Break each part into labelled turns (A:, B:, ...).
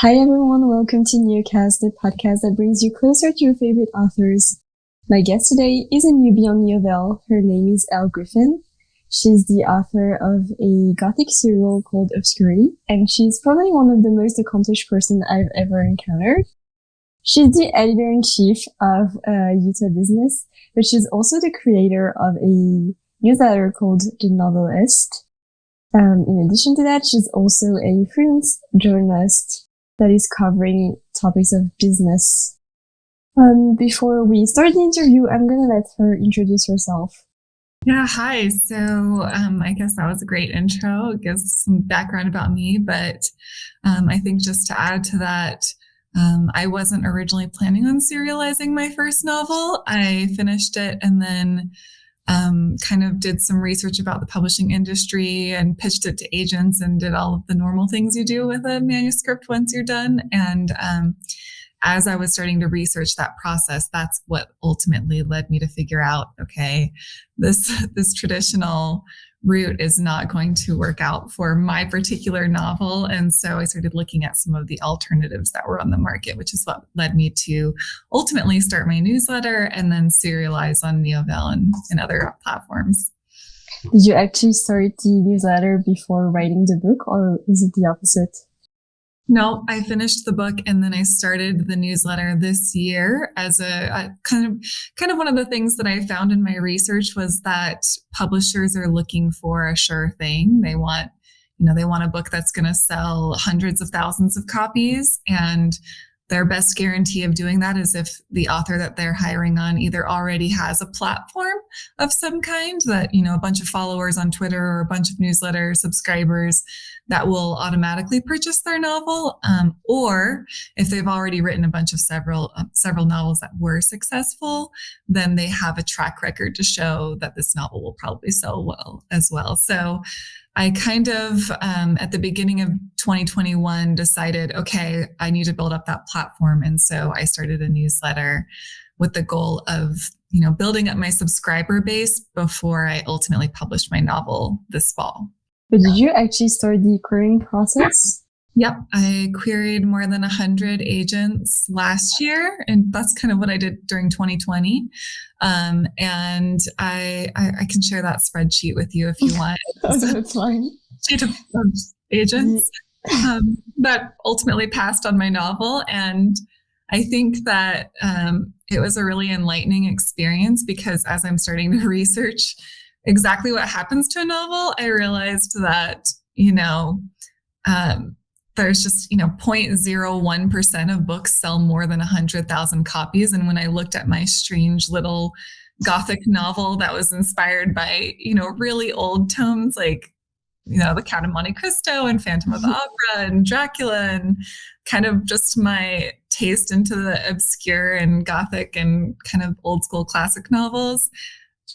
A: Hi everyone, welcome to Neocast, the podcast that brings you closer to your favorite authors. My guest today is a newbie on Novelle. Her name is Elle Griffin. She's the author of a Gothic serial called Obscurity, and she's probably one of the most accomplished person I've ever encountered. She's the editor-in-chief of Utah Business, but she's also the creator of a newsletter called The Novelleist. In addition to that, she's also a freelance journalist that is covering topics of business. Before we start the interview, I'm going to let her introduce herself.
B: Yeah, hi. So I guess that was a great intro. It gives some background about me, but I think just to add to that, I wasn't originally planning on serializing my first novel. I finished it and then kind of did some research about the publishing industry and pitched it to agents and did all of the normal things you do with a manuscript once you're done. And as I was starting to research that process, that's what ultimately led me to figure out, okay, this traditional route is not going to work out for my particular novel. And so I started looking at some of the alternatives that were on the market, which is what led me to ultimately start my newsletter and then serialize on Neovelle and other platforms.
A: Did you actually start the newsletter before writing the book, or is it the opposite?
B: No, I finished the book and then I started the newsletter this year as a kind of one of the things that I found in my research was that publishers are looking for a sure thing. They want a book that's going to sell hundreds of thousands of copies, and their best guarantee of doing that is if the author that they're hiring on either already has a platform of some kind that, a bunch of followers on Twitter or a bunch of newsletter subscribers that will automatically purchase their novel, or if they've already written a bunch of several novels that were successful, then they have a track record to show that this novel will probably sell well as well. So I kind of, at the beginning of 2021, decided, okay, I need to build up that platform. And so I started a newsletter with the goal of, building up my subscriber base before I ultimately published my novel this fall.
A: But did you actually start the querying process?
B: Yep. I queried more than 100 agents last year, and that's kind of what I did during 2020. And I can share that spreadsheet with you if you want.
A: Oh, that's fine.
B: Sheet of agents that ultimately passed on my novel. And I think that it was a really enlightening experience because as I'm starting to research exactly what happens to a novel, I realized that, there's just, 0.01% of books sell more than 100,000 copies. And when I looked at my strange little Gothic novel that was inspired by, really old tomes like, The Count of Monte Cristo and Phantom of the Opera and Dracula, and kind of just my taste into the obscure and Gothic and kind of old school classic novels,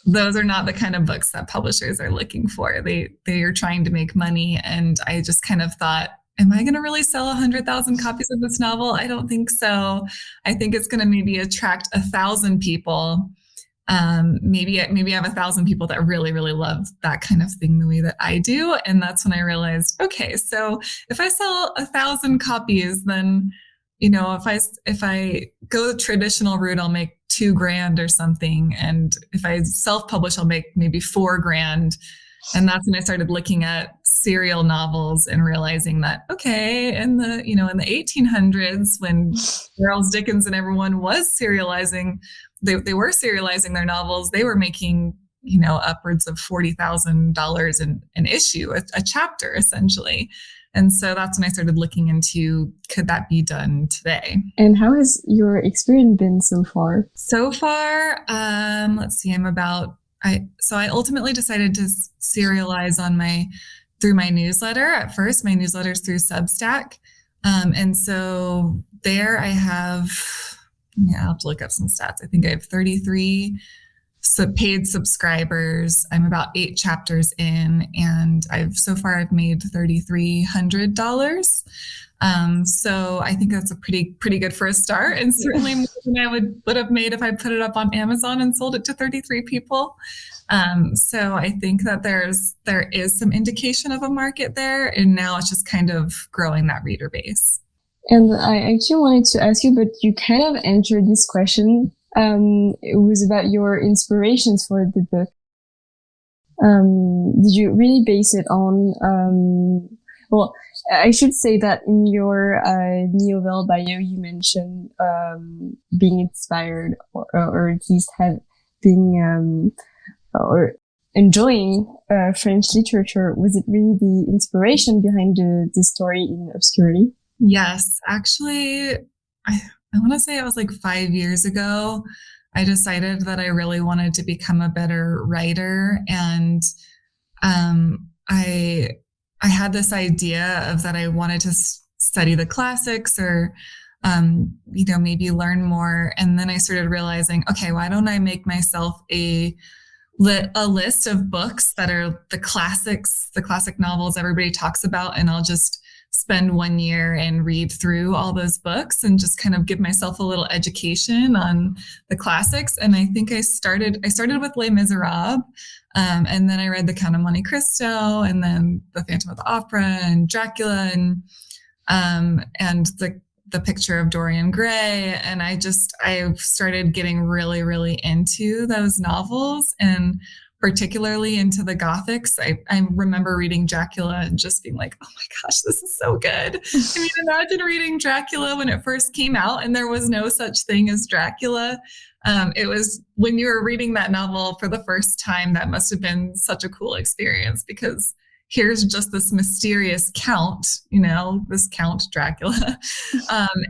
B: those are not the kind of books that publishers are looking for. They are trying to make money. And I just kind of thought, am I going to really sell 100,000 copies of this novel? I don't think so. I think it's going to maybe attract 1,000 people. Maybe I have 1,000 people that really, really love that kind of thing the way that I do. And that's when I realized, okay, so if I sell 1,000 copies, then, if I go the traditional route, I'll make $2,000 or something. And if I self-publish, I'll make maybe $4,000. And that's when I started looking at serial novels and realizing that, okay, in the 1800s, when Charles Dickens and everyone was serializing, they were serializing their novels, they were making, upwards of $40,000 an issue, a chapter essentially. And so that's when I started looking into, could that be done today? And
A: how has your experience been so far?
B: So far, let's see, I ultimately decided to serialize through my newsletter. At first, my newsletter's through Substack. And so there I have, I'll have to look up some stats. I think I have 33 paid subscribers. I'm about 8 chapters in, and I've made $3,300. So I think that's a pretty good for a start, and certainly more than I would have made if I put it up on Amazon and sold it to 33 people. So I think that there is some indication of a market there, and now it's just kind of growing that reader base.
A: And I actually wanted to ask you, but you kind of answered this question. It was about your inspirations for the book. Did you really base it on, well, I should say that in your Novel bio, you mentioned being inspired or at least being or enjoying French literature. Was it really the inspiration behind the story in Obscurity?
B: Yes, actually, I want to say it was like 5 years ago. I decided that I really wanted to become a better writer, and I had this idea of that I wanted to study the classics or maybe learn more. And then I started realizing, okay, why don't I make myself a list of books that are the classics, the classic novels everybody talks about, and I'll just spend 1 year and read through all those books and just kind of give myself a little education on the classics. And I think I started with Les Miserables, and then I read The Count of Monte Cristo, and then The Phantom of the Opera, and Dracula, and the Picture of Dorian Gray. And I started getting really, really into those novels, and particularly into the Gothics. I remember reading Dracula and just being like, oh my gosh, this is so good. I mean, imagine reading Dracula when it first came out and there was no such thing as Dracula. It was when you were reading that novel for the first time, that must have been such a cool experience, because here's just this mysterious count, this Count Dracula.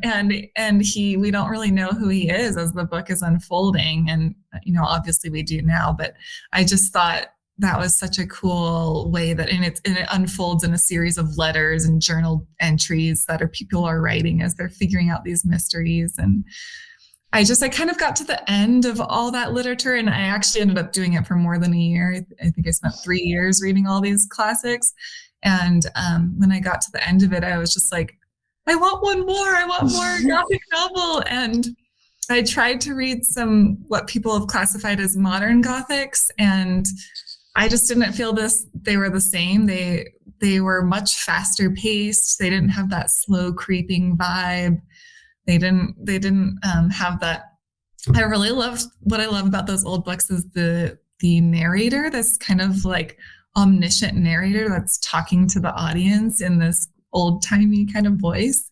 B: And we don't really know who he is as the book is unfolding. And, obviously we do now, but I just thought that was such a cool way that, and it unfolds in a series of letters and journal entries that people are writing as they're figuring out these mysteries. And I kind of got to the end of all that literature, and I actually ended up doing it for more than a year. I think I spent 3 years reading all these classics. And when I got to the end of it, I was just like, I want one more. I want more Gothic novel. And I tried to read some, what people have classified as modern Gothics, and I just didn't feel they were the same. They were much faster paced. They didn't have that slow creeping vibe. They didn't have that. I really loved, what I love about those old books is the narrator, that's kind of like omniscient narrator that's talking to the audience in this old timey kind of voice.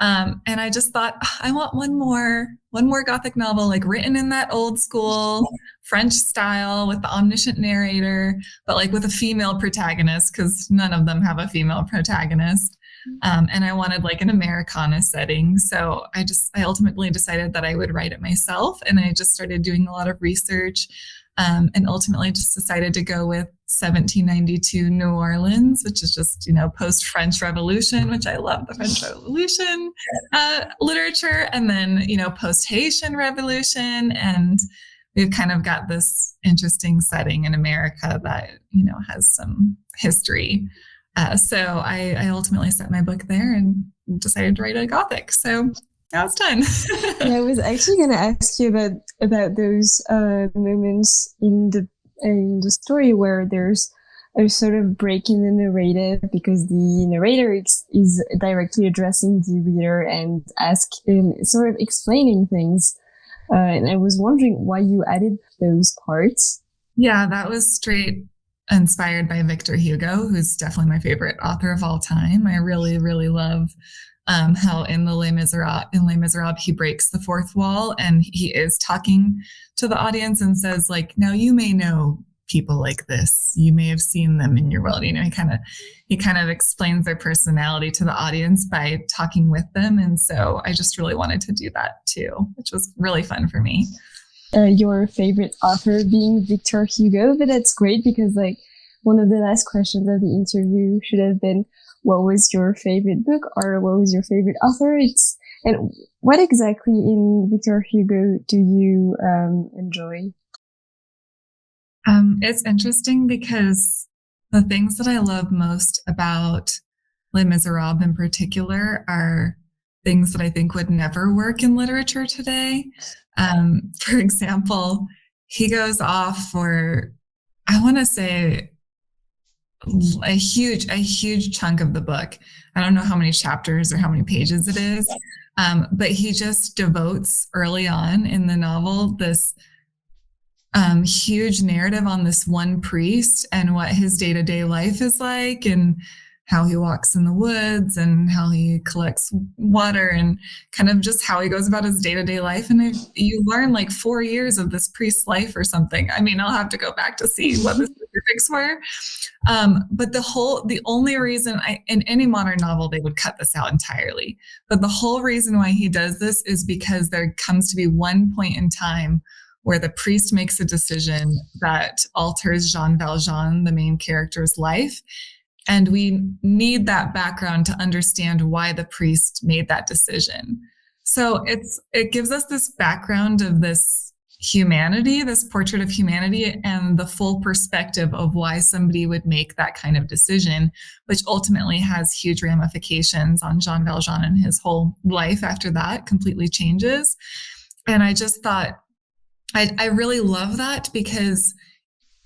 B: And I just thought, I want one more Gothic novel, like written in that old school French style with the omniscient narrator, but like with a female protagonist, because none of them have a female protagonist. And I wanted like an Americana setting. So I ultimately decided that I would write it myself. And I just started doing a lot of research, and ultimately just decided to go with 1792 New Orleans, which is just, post-French Revolution, which I love the French Revolution literature, and then, post-Haitian Revolution. And we've kind of got this interesting setting in America that, has some history. So I ultimately set my book there and decided to write a Gothic. So now it's done.
A: Yeah, I was actually going to ask you about those moments in the story where there's a sort of break in the narrative, because the narrator is directly addressing the reader and sort of explaining things. And I was wondering why you added those parts.
B: Yeah, that was straight inspired by Victor Hugo, who's definitely my favorite author of all time. I really, really love how in Les Miserables, he breaks the fourth wall and he is talking to the audience and says, like, now you may know people like this. You may have seen them in your world. He kind of explains their personality to the audience by talking with them. And so I just really wanted to do that too, which was really fun for me.
A: Your favorite author being Victor Hugo, but that's great, because like one of the last questions of the interview should have been, what was your favorite book, or what was your favorite author? And what exactly in Victor Hugo do you enjoy?
B: It's interesting because the things that I love most about Les Miserables in particular are things that I think would never work in literature today. For example, he goes off for, I want to say, a huge chunk of the book. I don't know how many chapters or how many pages it is, but he just devotes early on in the novel this huge narrative on this one priest and what his day-to-day life is like, and how he walks in the woods and how he collects water and kind of just how he goes about his day-to-day life. And you learn like 4 years of this priest's life or something. I mean, I'll have to go back to see what the specifics were. But the only reason in any modern novel, they would cut this out entirely. But the whole reason why he does this is because there comes to be one point in time where the priest makes a decision that alters Jean Valjean, the main character's life. And we need that background to understand why the priest made that decision. So it gives us this background of this humanity, this portrait of humanity, and the full perspective of why somebody would make that kind of decision, which ultimately has huge ramifications on Jean Valjean, and his whole life after that completely changes. And I just thought, I really love that, because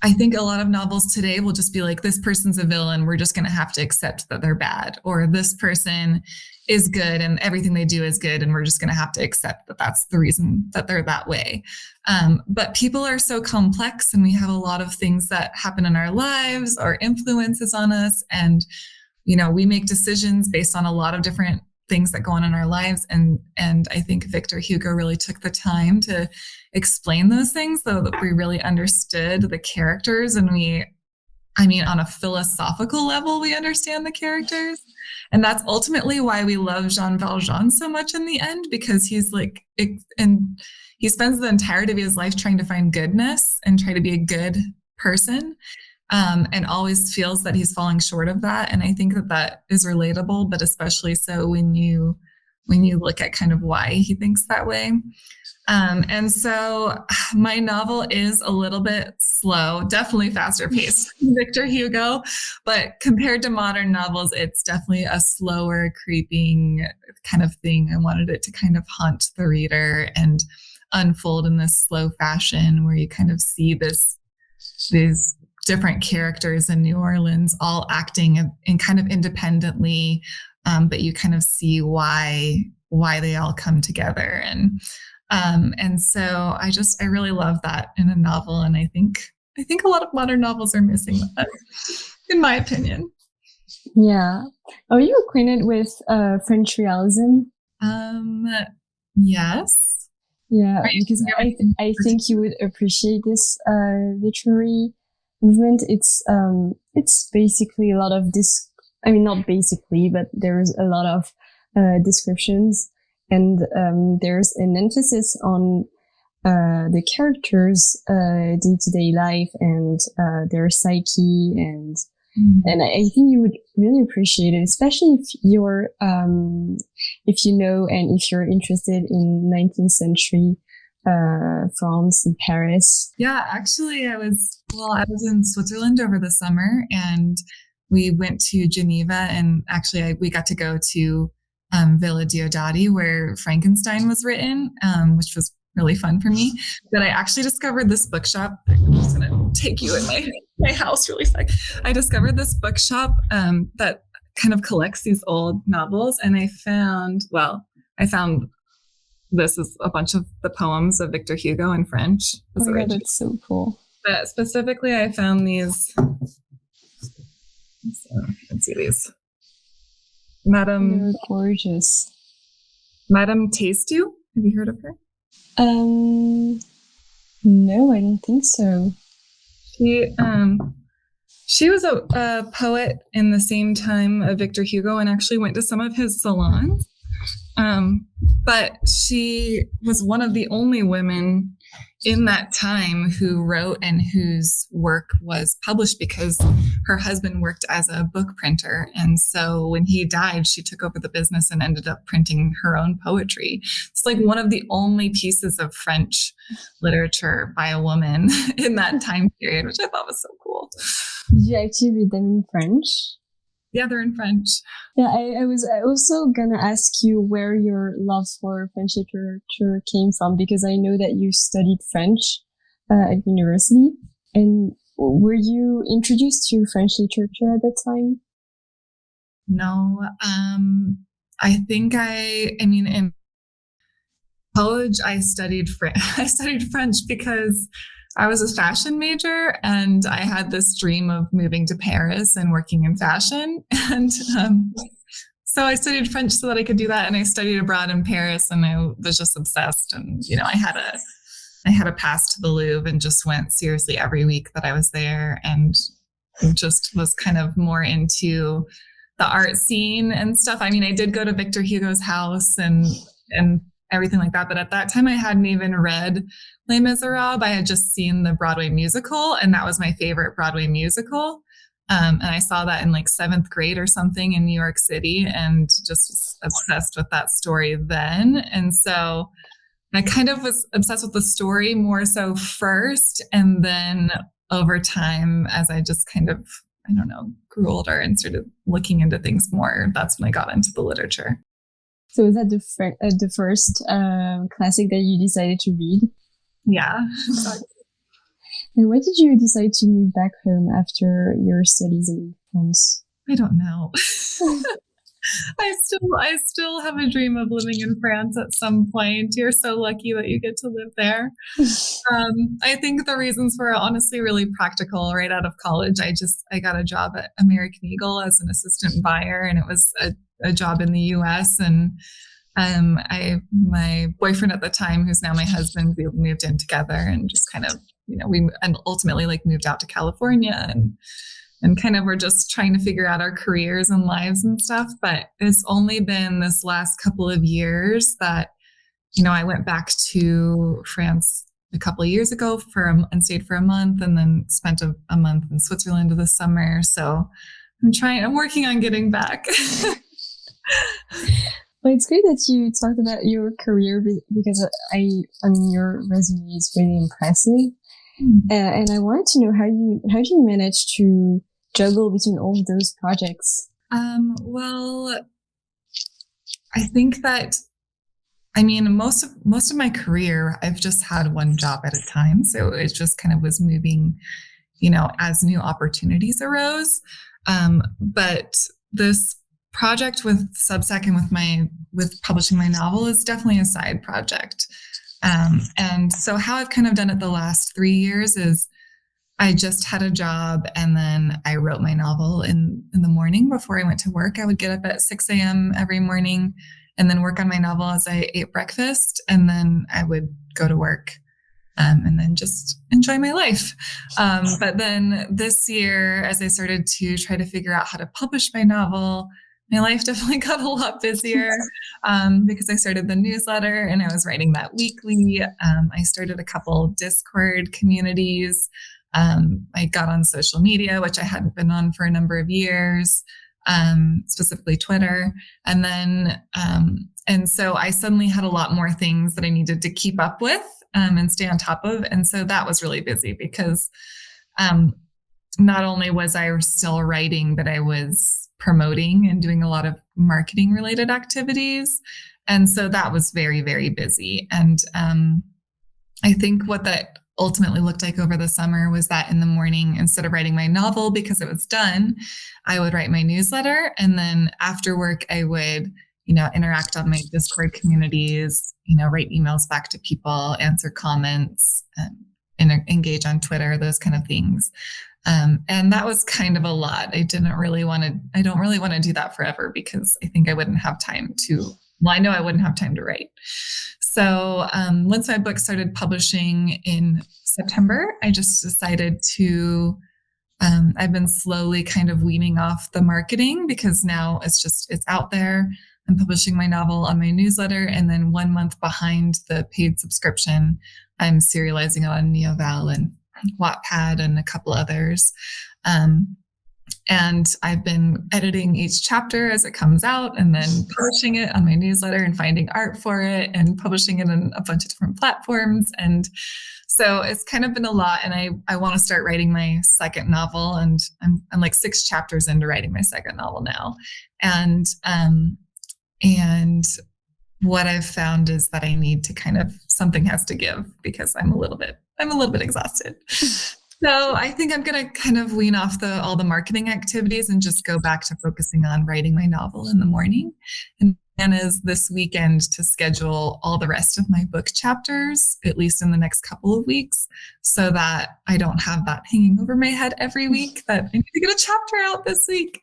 B: I think a lot of novels today will just be like, this person's a villain, we're just going to have to accept that they're bad, or this person is good and everything they do is good, and we're just going to have to accept that that's the reason that they're that way. But people are so complex, and we have a lot of things that happen in our lives or influences on us, and we make decisions based on a lot of different things that go on in our lives. And I think Victor Hugo really took the time to explain those things so that we really understood the characters. And on a philosophical level, we understand the characters. And that's ultimately why we love Jean Valjean so much in the end, because he's like, and he spends the entirety of his life trying to find goodness and try to be a good person. And always feels that he's falling short of that. And I think that is relatable, but especially so when you look at kind of why he thinks that way. And so my novel is a little bit slow, definitely faster paced than Victor Hugo, but compared to modern novels, it's definitely a slower, creeping kind of thing. I wanted it to kind of haunt the reader and unfold in this slow fashion where you kind of see these different characters in New Orleans all acting in kind of independently, but you kind of see why they all come together. And so I really love that in a novel. And I think a lot of modern novels are missing that, in my opinion.
A: Yeah. Are you acquainted with French realism?
B: Yes.
A: Yeah, because I think you would appreciate this literary movement. It's basically a lot of not basically, but there's a lot of descriptions, and there's an emphasis on the characters' day-to-day life and their psyche, and I think you would really appreciate it, especially if you're if you know and if you're interested in 19th century France and Paris.
B: Yeah, actually, I was in Switzerland over the summer, and we went to Geneva, and actually we got to go to Villa Diodati, where Frankenstein was written, which was really fun for me. But I actually discovered this bookshop. I'm just going to take you in my house really quick. I discovered this bookshop that kind of collects these old novels, and I found this is a bunch of the poems of Victor Hugo in French.
A: Oh my God, that's so cool.
B: But specifically, I found these. So you can see these.
A: They're gorgeous.
B: Madame Tastu. Have you heard of her?
A: No, I don't think so.
B: She was a poet in the same time of Victor Hugo, and actually went to some of his salons. But she was one of the only women in that time who wrote and whose work was published, because her husband worked as a book printer. And so when he died, she took over the business and ended up printing her own poetry. It's like one of the only pieces of French literature by a woman in that time period, which I thought was so cool.
A: Did you actually read them in French?
B: Yeah, they're in French.
A: Yeah, I was also gonna ask you where your love for French literature came from, because I know that you studied French at university. And were you introduced to French literature at that time?
B: No, I think in college, I studied I studied French because I was a fashion major and I had this dream of moving to Paris and working in fashion. And so I studied French so that I could do that. And I studied abroad in Paris and I was just obsessed. And, I had a pass to the Louvre and just went seriously every week that I was there, and just was kind of more into the art scene and stuff. I mean, I did go to Victor Hugo's house and everything like that. But at that time, I hadn't even read Les Miserables. I had just seen the Broadway musical, and that was my favorite Broadway musical. And I saw that in like 7th grade or something in New York City, and just was obsessed with that story then. And so I kind of was obsessed with the story more so first. And then over time, as I just kind of, grew older and started looking into things more, that's when I got into the literature.
A: So was that the first classic that you decided to read?
B: Yeah, exactly.
A: And why did you decide to move back home after your studies in France?
B: I don't know. I still have a dream of living in France at some point. You're so lucky that you get to live there. I think the reasons were honestly really practical. Right out of college, I got a job at American Eagle as an assistant buyer, and it was a job in the US. And my boyfriend at the time, who's now my husband, we moved in together and just kind of, and ultimately like moved out to California and kind of were just trying to figure out our careers and lives and stuff. But it's only been this last couple of years that, I went back to France a couple of years ago and stayed for a month, and then spent a month in Switzerland this summer. So I'm working on getting back.
A: Well, it's great that you talked about your career, because I mean, your resume is really impressive. And I wanted to know how do you manage to juggle between all of those projects?
B: Well, I think that, most of my career, I've just had one job at a time. So it just kind of was moving, as new opportunities arose. But this project with Substack and with publishing my novel is definitely a side project. And so how I've kind of done it the last 3 years is I just had a job, and then I wrote my novel in the morning before I went to work. I would get up at 6 a.m. every morning and then work on my novel as I ate breakfast. And then I would go to work and then just enjoy my life. But then this year, as I started to try to figure out how to publish my novel, my life definitely got a lot busier because I started the newsletter and I was writing that weekly. I started a couple Discord communities. I got on social media, which I hadn't been on for a number of years, specifically Twitter. And then, and so I suddenly had a lot more things that I needed to keep up with and stay on top of. And so that was really busy because not only was I still writing, but I was promoting and doing a lot of marketing related activities. And so that was very, very busy. And I think what that ultimately looked like over the summer was that in the morning, instead of writing my novel because it was done, I would write my newsletter. And then after work, I would, interact on my Discord communities, write emails back to people, answer comments, and engage on Twitter, those kind of things. And that was kind of a lot. I don't really want to do that forever because I think I wouldn't have time I know I wouldn't have time to write. So once my book started publishing in September, I just decided to, I've been slowly kind of weaning off the marketing because now it's out there. I'm publishing my novel on my newsletter, and then 1 month behind the paid subscription, I'm serializing it on Novelleist and Wattpad and a couple others. And I've been editing each chapter as it comes out and then publishing it on my newsletter and finding art for it and publishing it in a bunch of different platforms. And so it's kind of been a lot. And I want to start writing my second novel, and I'm like 6 chapters into writing my second novel now. And what I've found is that I need to something has to give because I'm a little bit exhausted. So I think I'm going to kind of wean off all the marketing activities and just go back to focusing on writing my novel in the morning. And is this weekend to schedule all the rest of my book chapters, at least in the next couple of weeks, so that I don't have that hanging over my head every week that I need to get a chapter out this week.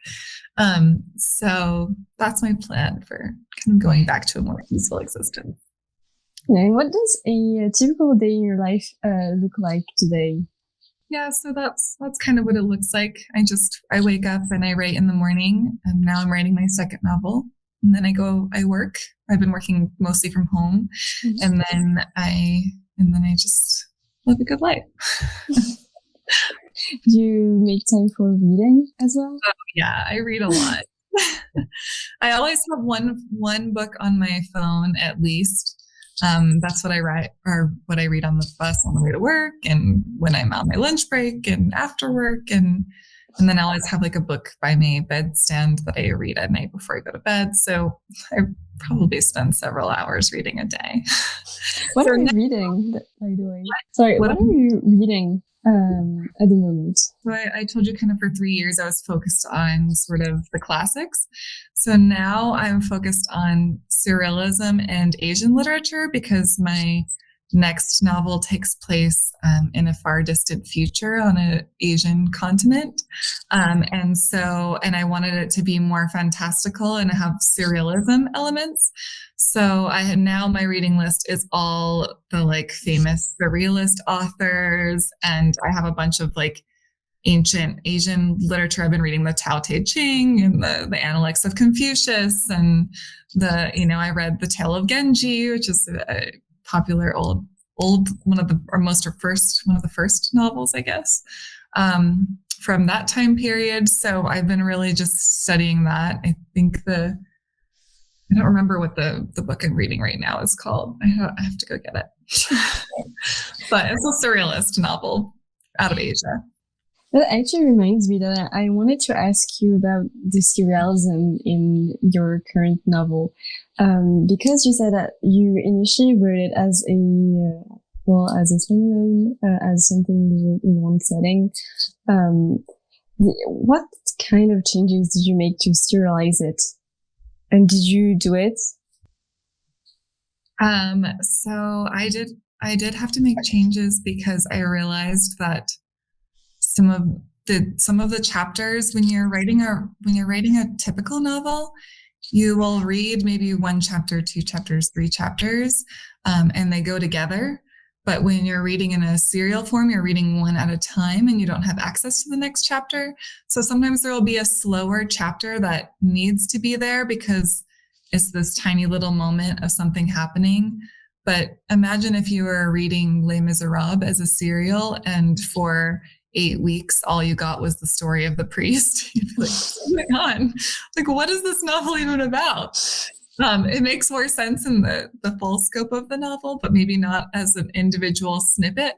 B: So that's my plan for kind of going back to a more peaceful existence.
A: And what does a typical day in your life look like today?
B: Yeah, so that's kind of what it looks like. I wake up and I write in the morning, and now I'm writing my second novel. And then I work. I've been working mostly from home. And then I just live a good life.
A: Do you make time for reading as well?
B: Oh, yeah, I read a lot. I always have one book on my phone at least. That's what I write, or what I read on the bus on the way to work, and when I'm on my lunch break and after work, and then I always have like a book by my bedstand that I read at night before I go to bed. So I probably spend several hours reading a day.
A: What are you reading, by the way? Sorry, what are you reading at the moment?
B: So I told you kind of for 3 years I was focused on sort of the classics. So now I'm focused on serialism and Asian literature, because my next novel takes place in a far distant future on an Asian continent. And I wanted it to be more fantastical and have serialism elements. So now my reading list is all the like famous surrealist authors. And I have a bunch of like ancient Asian literature. I've been reading the Tao Te Ching and the Analects of Confucius, and I read the Tale of Genji, which is a popular old one of the first novels, I guess, from that time period. So I've been really just studying that. I think I don't remember what the book I'm reading right now is called. I have to go get it. But it's a surrealist novel out of Asia.
A: That actually reminds me that I wanted to ask you about the serialism in your current novel, because you said that you initially wrote it as a standalone, as something you wrote in one setting. What kind of changes did you make to serialize it, and did you do it?
B: So I did have to make changes, because I realized that some of the chapters, when you're writing a typical novel, you will read maybe 1 chapter, 2 chapters, 3 chapters, and they go together. But when you're reading in a serial form, you're reading one at a time, and you don't have access to the next chapter. So sometimes there will be a slower chapter that needs to be there because it's this tiny little moment of something happening. But imagine if you were reading Les Miserables as a serial, and for 8 weeks, all you got was the story of the priest. You'd be like, what's going on? Like, what is this novel even about? It makes more sense in the full scope of the novel, but maybe not as an individual snippet.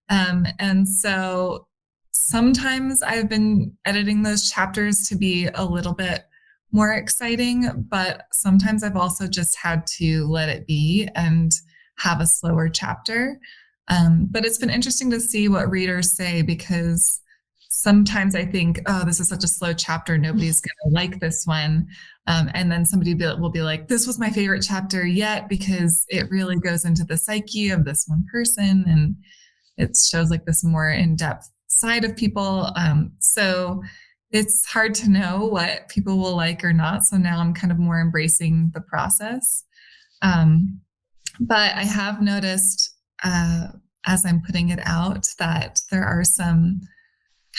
B: And so sometimes I've been editing those chapters to be a little bit more exciting, but sometimes I've also just had to let it be and have a slower chapter. But it's been interesting to see what readers say, because sometimes I think, oh, this is such a slow chapter, nobody's going to like this one. And then somebody will be like, this was my favorite chapter yet, because it really goes into the psyche of this one person, and it shows like this more in-depth side of people. So it's hard to know what people will like or not. So now I'm kind of more embracing the process. But I have noticed, as I'm putting it out, that there are some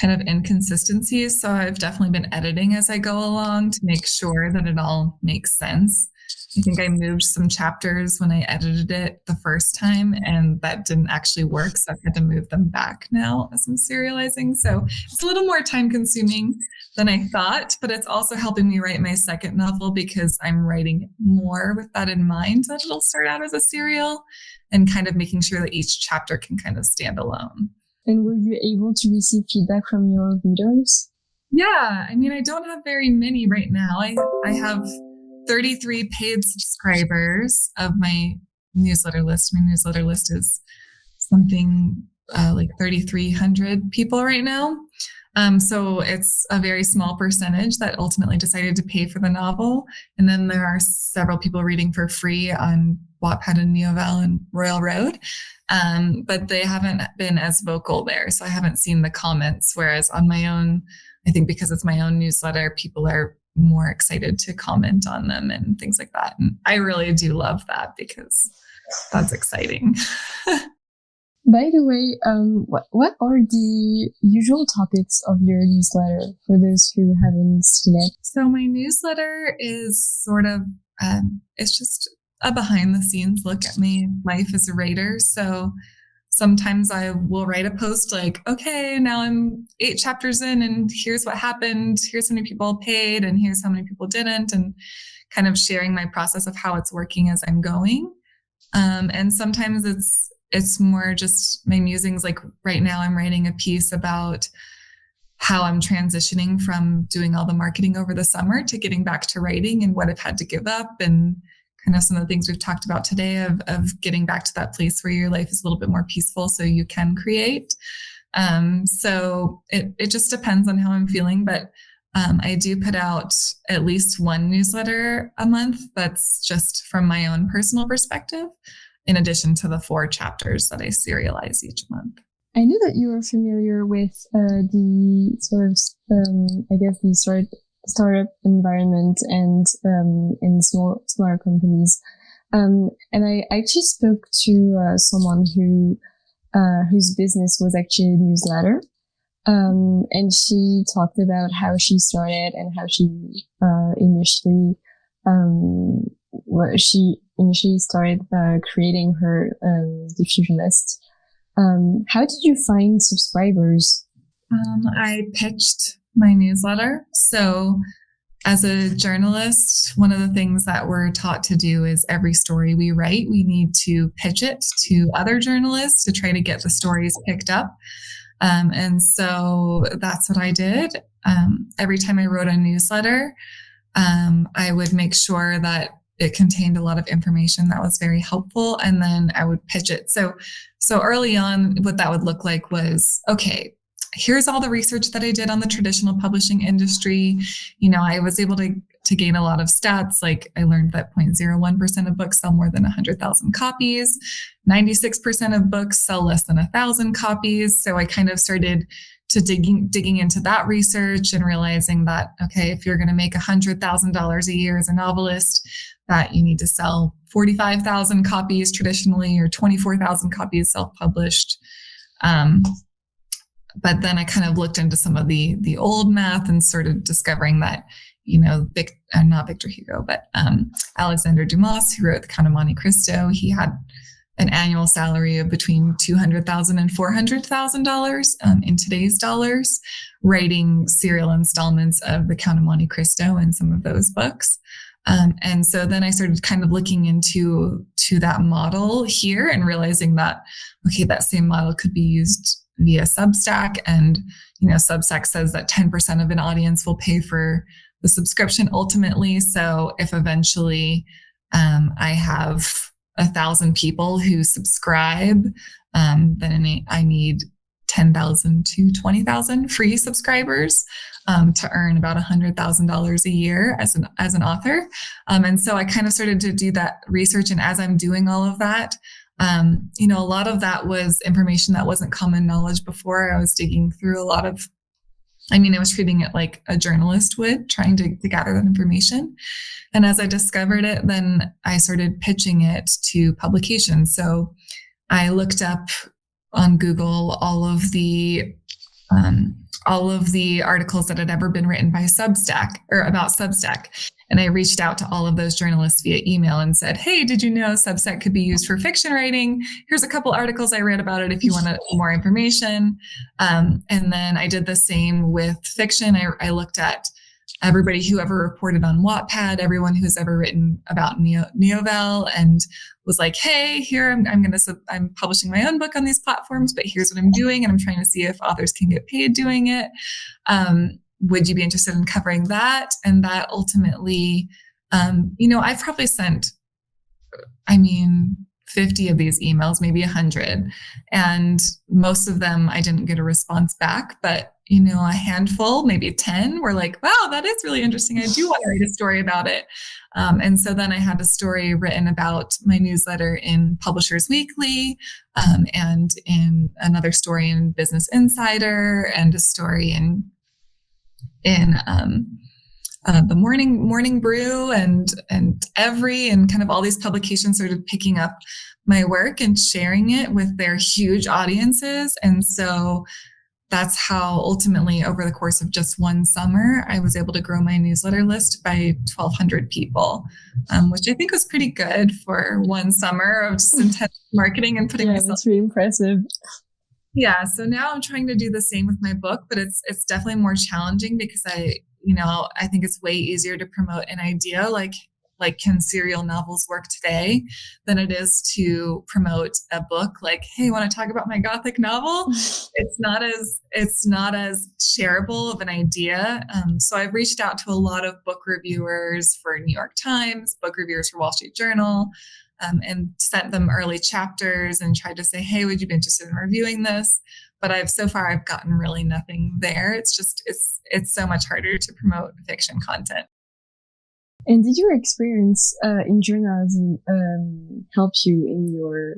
B: kind of inconsistencies. So I've definitely been editing as I go along to make sure that it all makes sense. I think I moved some chapters when I edited it the first time, and that didn't actually work. So I've had to move them back now as I'm serializing. So it's a little more time consuming than I thought, but it's also helping me write my second novel, because I'm writing more with that in mind, that it'll start out as a serial, and kind of making sure that each chapter can kind of stand alone.
A: And were you able to receive feedback from your readers?
B: Yeah, I mean, I don't have very many right now. I have 33 paid subscribers of my newsletter list. My newsletter list is something like 3,300 people right now. So it's a very small percentage that ultimately decided to pay for the novel. And then there are several people reading for free on Wattpad and Neovelle and Royal Road. But they haven't been as vocal there. So I haven't seen the comments. Whereas on my own, I think because it's my own newsletter, people are more excited to comment on them and things like that. And I really do love that because that's exciting.
A: By the way, what are the usual topics of your newsletter for those who haven't seen it?
B: So my newsletter is sort of, it's just a behind the scenes look at my life as a writer. So sometimes I will write a post like, okay, now I'm 8 chapters in and here's what happened. Here's how many people paid and here's how many people didn't, and kind of sharing my process of how it's working as I'm going. And sometimes it's more just my musings. Like right now I'm writing a piece about how I'm transitioning from doing all the marketing over the summer to getting back to writing and what I've had to give up, and kind of some of the things we've talked about today of getting back to that place where your life is a little bit more peaceful so you can create. So it just depends on how I'm feeling, but I do put out at least one newsletter a month that's just from my own personal perspective, in addition to the 4 chapters that I serialize each month.
A: I know that you are familiar with the sort of, I guess, the startup environment and in smaller companies. And I actually spoke to someone whose business was actually a newsletter. And she talked about how she started and how she initially started creating her diffusion list. How did you find subscribers?
B: I pitched my newsletter. So as a journalist, one of the things that we're taught to do is every story we write, we need to pitch it to other journalists to try to get the stories picked up. And so that's what I did. Every time I wrote a newsletter, I would make sure that it contained a lot of information that was very helpful, and then I would pitch it. So early on, what that would look like was, okay, here's all the research that I did on the traditional publishing industry. I was able to gain a lot of stats. Like I learned that 0.01% of books sell more than 100,000 copies. 96% of books sell less than 1,000 copies. So I kind of started to digging into that research and realizing that, okay, if you're going to make $100,000 a year as a novelist, that you need to sell 45,000 copies traditionally or 24,000 copies self-published. But then I kind of looked into some of the old math and started discovering that, not Victor Hugo, but Alexander Dumas, who wrote The Count of Monte Cristo, he had an annual salary of between $200,000 and $400,000 in today's dollars, writing serial installments of The Count of Monte Cristo and some of those books. And so then I started kind of looking into that model here and realizing that, okay, that same model could be used via Substack. And, Substack says that 10% of an audience will pay for the subscription ultimately. So if eventually I have 1,000 people who subscribe, then I need 10,000 to 20,000 free subscribers to earn about $100,000 a year as an author. And so I kind of started to do that research. And as I'm doing all of that, a lot of that was information that wasn't common knowledge before. I was digging through I was treating it like a journalist would, trying to gather that information. And as I discovered it, then I started pitching it to publications. So I looked up on Google all of the articles that had ever been written by Substack or about Substack. And I reached out to all of those journalists via email and said, hey, did you know Substack could be used for fiction writing? Here's a couple articles I read about it if you want more information. And then I did the same with fiction. I looked at everybody who ever reported on Wattpad, everyone who's ever written about Neovelle, and was like, hey, here I'm publishing my own book on these platforms, but here's what I'm doing. And I'm trying to see if authors can get paid doing it. Would you be interested in covering that? And that ultimately, I've probably sent, 50 of these emails, maybe 100. And most of them, I didn't get a response back, but a handful, maybe 10 were like, wow, that is really interesting. I do want to write a story about it. And so then I had a story written about my newsletter in Publishers Weekly, and in another story in Business Insider, and a story in the Morning Brew, and Every, and kind of all these publications started picking up my work and sharing it with their huge audiences. And so that's how ultimately, over the course of just one summer, I was able to grow my newsletter list by 1,200 people, which I think was pretty good for one summer of just intense marketing and putting myself.
A: That's really impressive.
B: Yeah. So now I'm trying to do the same with my book, but it's definitely more challenging because I think it's way easier to promote an idea like can serial novels work today than it is to promote a book like, hey, want to talk about my Gothic novel? It's not as shareable of an idea. So I've reached out to a lot of book reviewers for New York Times, book reviewers for Wall Street Journal, and sent them early chapters and tried to say, hey, would you be interested in reviewing this? But I've gotten really nothing there. It's so much harder to promote fiction content.
A: And did your experience in journalism help you in your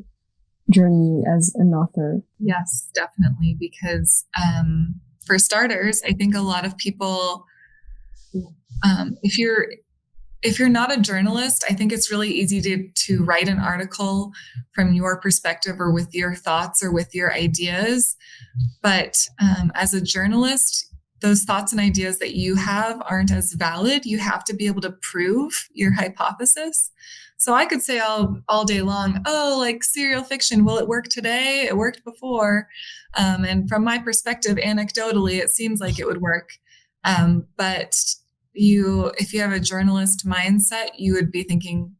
A: journey as an author?
B: Yes, definitely. Because for starters, I think a lot of people, if you're not a journalist, I think it's really easy to write an article from your perspective or with your thoughts or with your ideas. But as a journalist, those thoughts and ideas that you have aren't as valid. You have to be able to prove your hypothesis. So I could say all day long, oh, like serial fiction, will it work today? It worked before. And from my perspective, anecdotally, it seems like it would work. But if you have a journalist mindset, you would be thinking,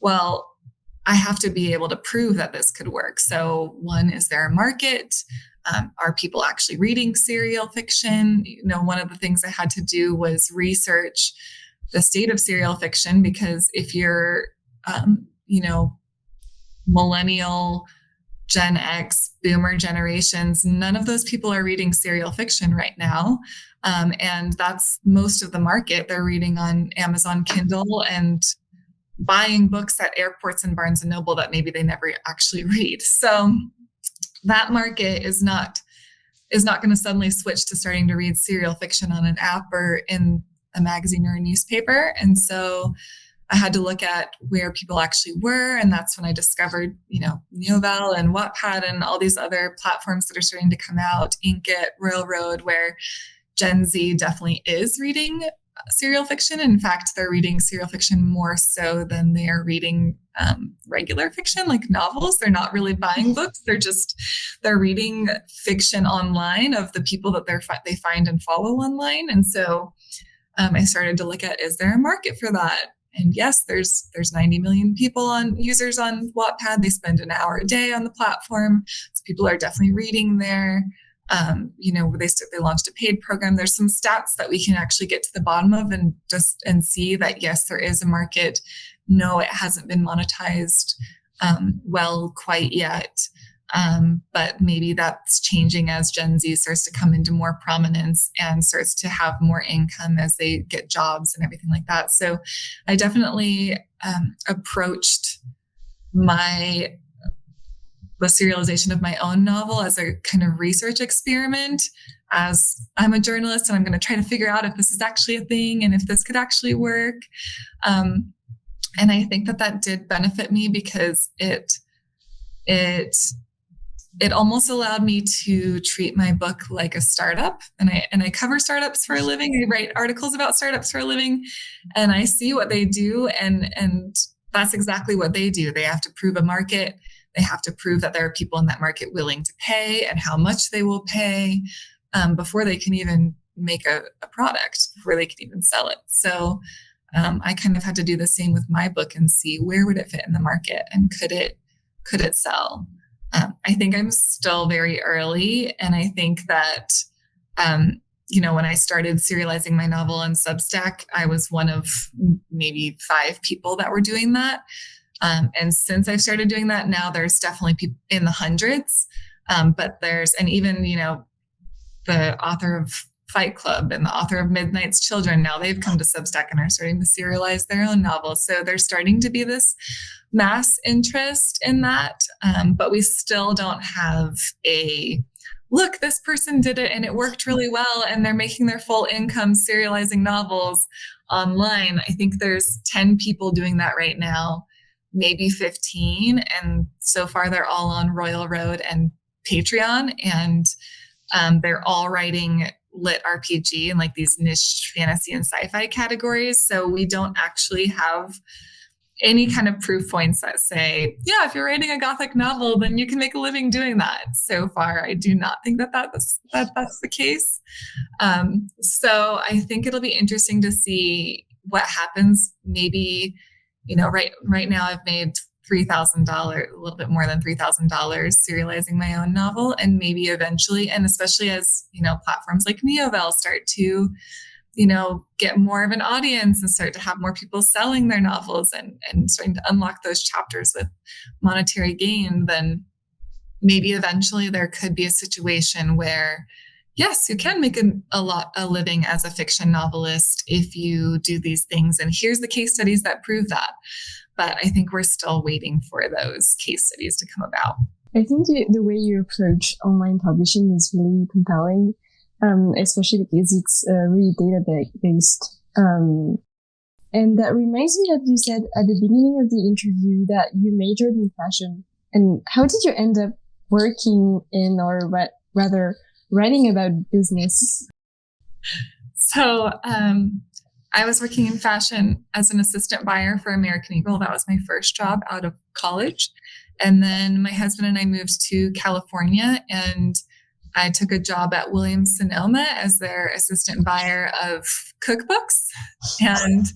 B: well, I have to be able to prove that this could work. So one, is there a market? Are people actually reading serial fiction? One of the things I had to do was research the state of serial fiction, because if you're, millennial, Gen X, boomer generations, none of those people are reading serial fiction right now. And that's most of the market. They're reading on Amazon Kindle and buying books at airports and Barnes and Noble that maybe they never actually read. So that market is not going to suddenly switch to starting to read serial fiction on an app or in a magazine or a newspaper. And so I had to look at where people actually were. And that's when I discovered, Novelle and Wattpad and all these other platforms that are starting to come out, Inkit, Railroad, where Gen Z definitely is reading serial fiction. In fact, they're reading serial fiction more so than they are reading regular fiction, like novels. They're not really buying books. They're reading fiction online of the people that they find and follow online. And so I started to look at, is there a market for that? And yes, there's 90 million users on Wattpad. They spend an hour a day on the platform. So people are definitely reading there. They launched a paid program. There's some stats that we can actually get to the bottom of and see that, yes, there is a market. No, it hasn't been monetized well quite yet. But maybe that's changing as Gen Z starts to come into more prominence and starts to have more income as they get jobs and everything like that. So I definitely approached the serialization of my own novel as a kind of research experiment, as I'm a journalist and I'm going to try to figure out if this is actually a thing and if this could actually work. And I think that did benefit me because it almost allowed me to treat my book like a startup. And I cover startups for a living. I write articles about startups for a living, and I see what they do. And that's exactly what they do. They have to prove a market. They have to prove that there are people in that market willing to pay and how much they will pay before they can even make a product, before they can even sell it. So I kind of had to do the same with my book and see where would it fit in the market and could it sell? I think I'm still very early. And I think that, when I started serializing my novel on Substack, I was one of maybe 5 people that were doing that. And since I've started doing that, now there's definitely people in the hundreds. But and even, the author of Fight Club and the author of Midnight's Children, now they've come to Substack and are starting to serialize their own novels. So there's starting to be this mass interest in that. But we still don't have look, this person did it and it worked really well and they're making their full income serializing novels online. I think there's 10 people doing that right now, maybe 15. And so far they're all on Royal Road and Patreon, and they're all writing lit RPG and like these niche fantasy and sci-fi categories. So we don't actually have any kind of proof points that say, yeah, if you're writing a Gothic novel, then you can make a living doing that. So far, I do not think that's the case. So I think it'll be interesting to see what happens. Maybe, right now I've made $3,000, a little bit more than $3,000 serializing my own novel. And maybe eventually, and especially as, platforms like Neovelle start to, get more of an audience and start to have more people selling their novels and starting to unlock those chapters with monetary gain, then maybe eventually there could be a situation where, yes, you can make a living as a fiction novelist if you do these things. And here's the case studies that prove that. But I think we're still waiting for those case studies to come about.
A: I think the way you approach online publishing is really compelling. Especially because it's really data-based. And that reminds me that you said at the beginning of the interview that you majored in fashion. And how did you end up working in, or rather writing about business?
B: So I was working in fashion as an assistant buyer for American Eagle. That was my first job out of college. And then my husband and I moved to California, and I took a job at Williams-Sonoma as their assistant buyer of cookbooks. And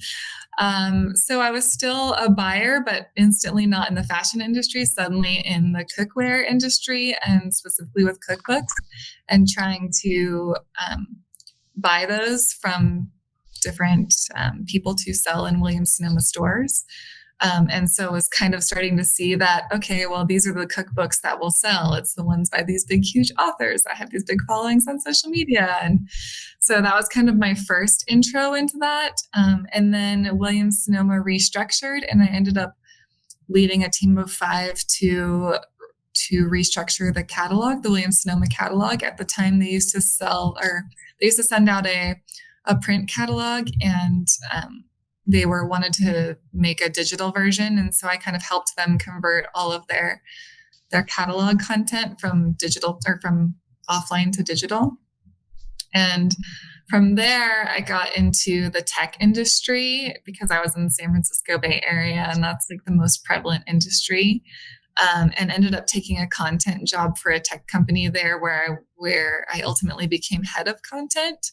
B: so I was still a buyer, but instantly not in the fashion industry, suddenly in the cookware industry, and specifically with cookbooks, and trying to buy those from different people to sell in Williams-Sonoma stores. And so I was kind of starting to see that, okay, well, these are the cookbooks that will sell. It's the ones by these big, huge authors that have these big followings on social media. And so that was kind of my first intro into that. And then Williams-Sonoma restructured, and I ended up leading a team of 5 to restructure the catalog, the Williams-Sonoma catalog. At the time, they used to send out a print catalog, and they wanted to make a digital version. And so I kind of helped them convert all of their catalog content from digital, or from offline to digital. And from there, I got into the tech industry because I was in the San Francisco Bay Area, and that's like the most prevalent industry. And ended up taking a content job for a tech company there, where I ultimately became head of content.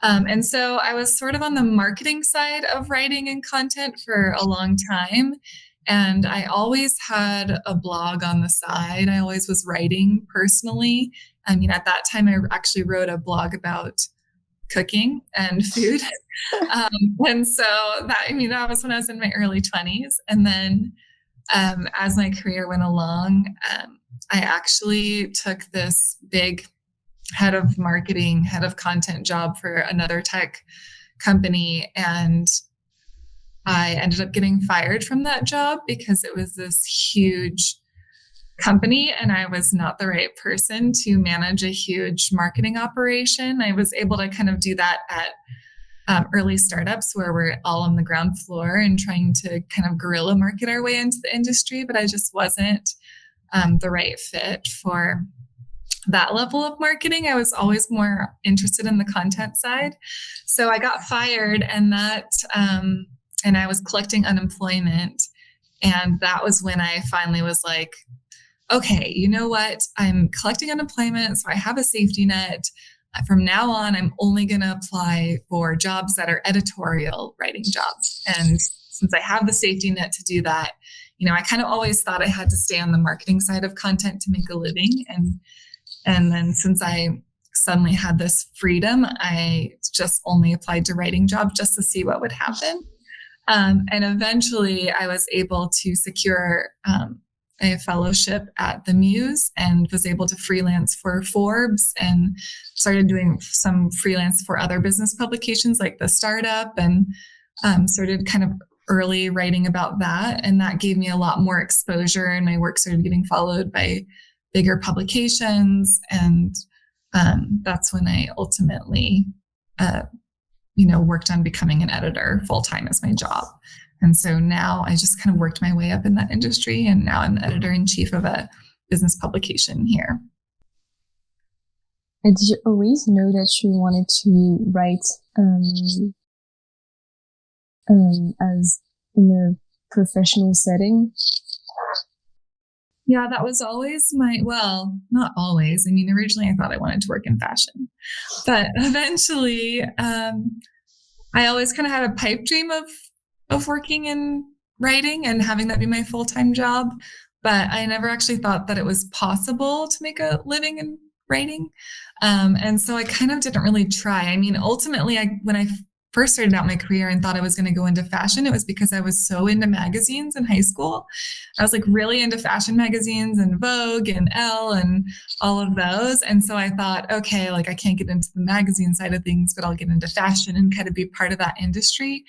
B: And so I was sort of on the marketing side of writing and content for a long time. And I always had a blog on the side. I always was writing personally. I mean, at that time, I actually wrote a blog about cooking and food. And so that was when I was in my early 20s. And then as my career went along, I actually took this big head of marketing, head of content job for another tech company. And I ended up getting fired from that job because it was this huge company and I was not the right person to manage a huge marketing operation. I was able to kind of do that at early startups where we're all on the ground floor and trying to kind of guerrilla market our way into the industry, but I just wasn't the right fit for that level of marketing. I was always more interested in the content side. So I got fired, and and I was collecting unemployment. And that was when I finally was like, okay, you know what? I'm collecting unemployment, so I have a safety net. From now on, I'm only going to apply for jobs that are editorial writing jobs. And since I have the safety net to do that, I kind of always thought I had to stay on the marketing side of content to make a living. And then since I suddenly had this freedom, I just only applied to writing jobs just to see what would happen. And eventually I was able to secure a fellowship at the Muse and was able to freelance for Forbes and started doing some freelance for other business publications like The Startup, and started kind of early writing about that. And that gave me a lot more exposure, and my work started getting followed by bigger publications. And that's when I ultimately, worked on becoming an editor full-time as my job. And so now I just kind of worked my way up in that industry, and now I'm the editor-in-chief of a business publication here.
A: And did you always know that you wanted to write as in a professional setting?
B: Yeah, that was always not always. I mean, originally I thought I wanted to work in fashion, but eventually I always kind of had a pipe dream of working in writing and having that be my full-time job. But I never actually thought that it was possible to make a living in writing. And so I kind of didn't really try. I mean, ultimately, when I first started out my career and thought I was going to go into fashion, it was because I was so into magazines in high school. I was like really into fashion magazines and Vogue and Elle and all of those. And so I thought, okay, like I can't get into the magazine side of things, but I'll get into fashion and kind of be part of that industry.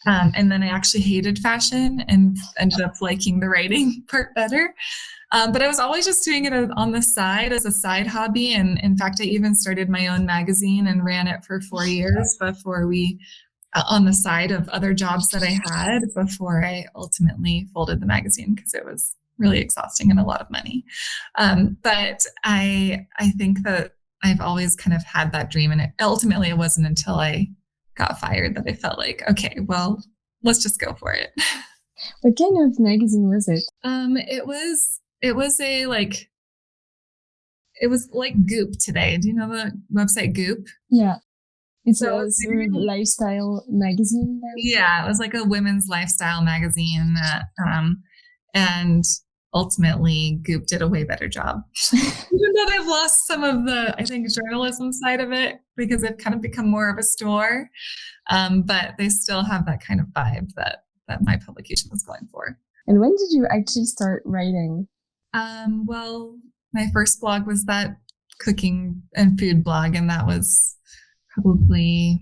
B: And then I actually hated fashion and ended up liking the writing part better. But I was always just doing it on the side as a side hobby. And in fact, I even started my own magazine and ran it for 4 years before on the side of other jobs that I had before I ultimately folded the magazine because it was really exhausting and a lot of money. But I think that I've always kind of had that dream. And ultimately it wasn't until I got fired that I felt like, okay, well, let's just go for it.
A: What kind of magazine was it?
B: It was like Goop today. Do you know the website Goop?
A: Yeah. It's a sort of lifestyle magazine.
B: Yeah, it was like a women's lifestyle magazine. And ultimately Goop did a way better job. Even though they've lost some of the, I think, journalism side of it because they've kind of become more of a store. But they still have that kind of vibe that my publication was going for.
A: And when did you actually start writing?
B: Well, my first blog was that cooking and food blog, and that was probably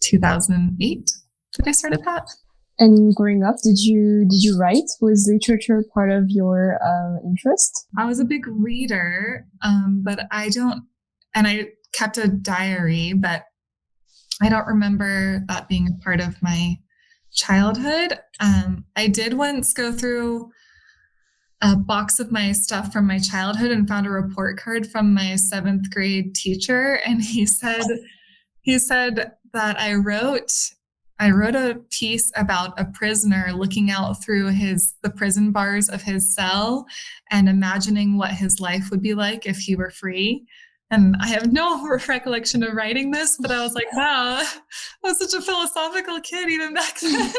B: 2008 that I started that.
A: And growing up, did you write? Was literature part of your interest?
B: I was a big reader, but I kept a diary, but I don't remember that being a part of my childhood. I did once go through a box of my stuff from my childhood and found a report card from my 7th grade teacher. And he said that I wrote a piece about a prisoner looking out through the prison bars of his cell and imagining what his life would be like if he were free. And I have no recollection of writing this, but I was like, wow, I was such a philosophical kid even back then.